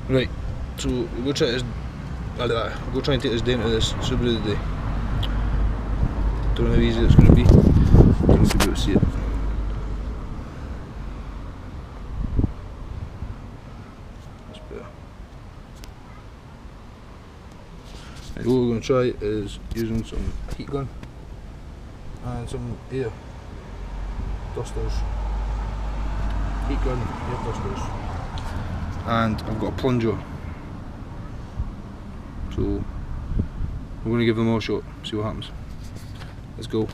Right, so we'll go try and take this Dent to this Subaru today. Don't know how easy it's going to be. Don't know if you'll be able to see it. That's better. Right, what we're going to try is using some heat gun and some air dusters. Heat gun, air dusters. And I've got a plunger. So we're going to give them all a shot, see what happens. Let's go.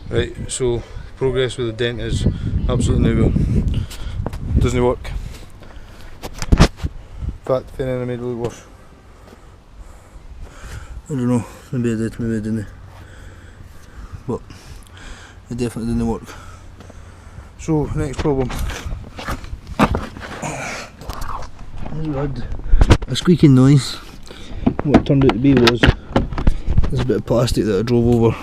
Right, so progress with the Dent is absolutely nowhere. Doesn't work. In fact, if anything, I made it look worse. I don't know, maybe I did, maybe I didn't. But it definitely didn't work. So, next problem. We had a squeaking noise. What it turned out to be was there's a bit of plastic that I drove over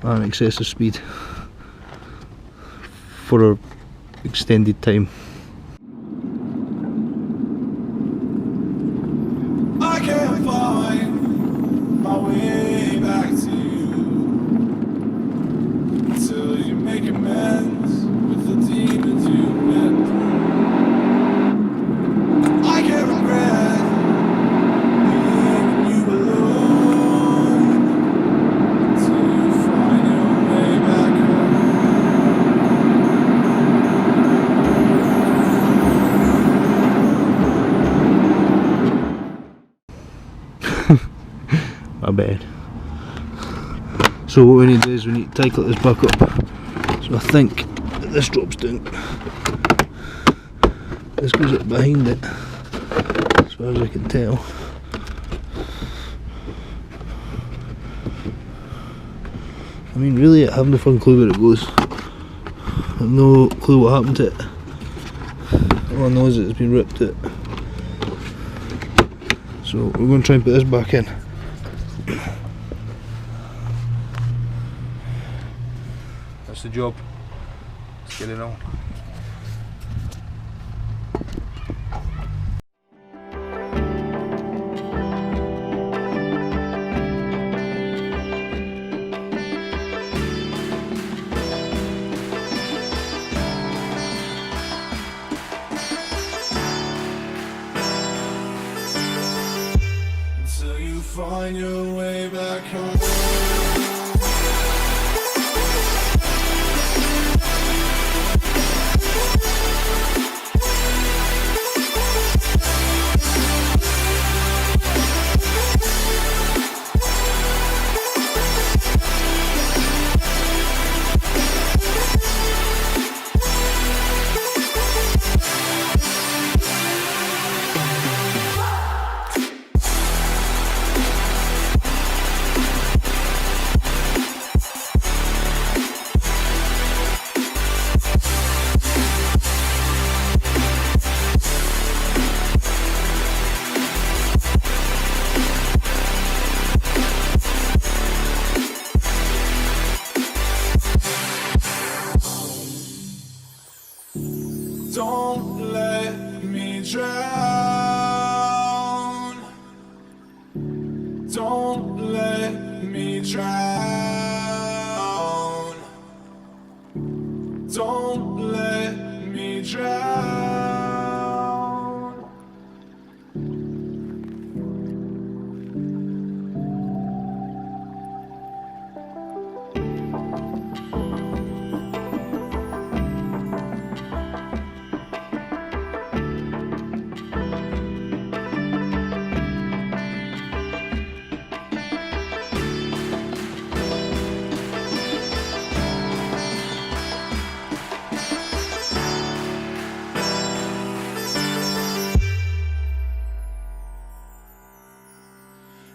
at an excessive speed for an extended time. I can't find my way back to you until you make amends with the demons you met. I can't regret leaving you alone until you find your way back home. My bad. So what we need to do is we need to tighten this back up. So I think that this drops down. This goes up behind it, as far as I can tell. I mean, really, I have no fucking clue where it goes. I have no clue what happened to it. All I know is it's been ripped out. So we're going to try and put this back in. That's the job. Let's get it on. Until you find your way back home. Don't let me drown. Don't let me drown. Don't let me drown.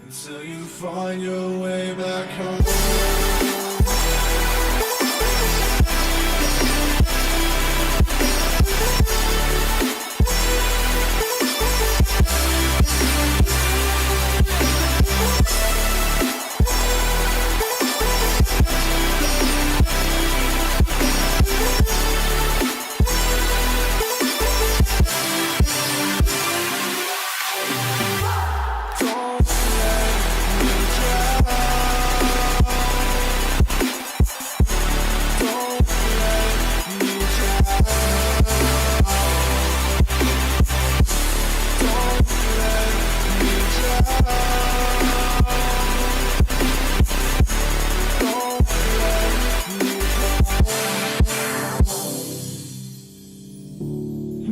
Until you find your way back home.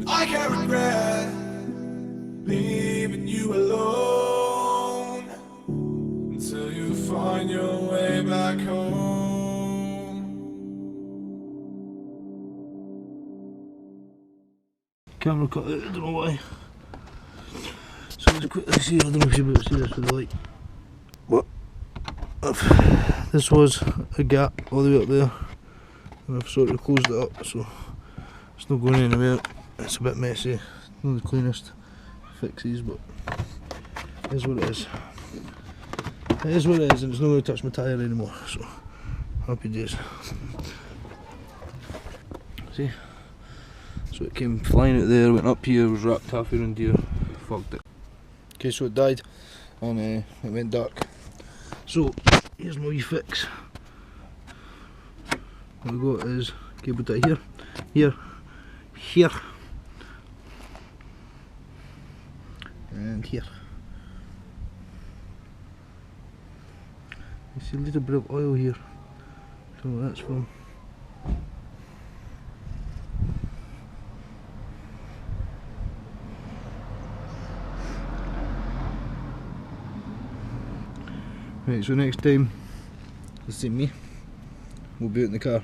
I can't regret leaving you alone until you find your way back home. Camera cut out, I don't know why. So let's quickly see, I don't know if you'll be able to see this with the light. But this was a gap all the way up there, and I've sort of closed it up, so it's not going anywhere. It's a bit messy, not the cleanest fixes, but it is what it is. It is what it is, and it's not going to touch my tyre anymore, so happy days. See? So it came flying out there, went up here, was wrapped half around here, fucked it. Okay, so it died, and it went dark. So here's my wee fix. What we got is cable tie here, here, here, and here. You see a little bit of oil here, so that's from. Right, so next time you'll see me, we'll be out in the car.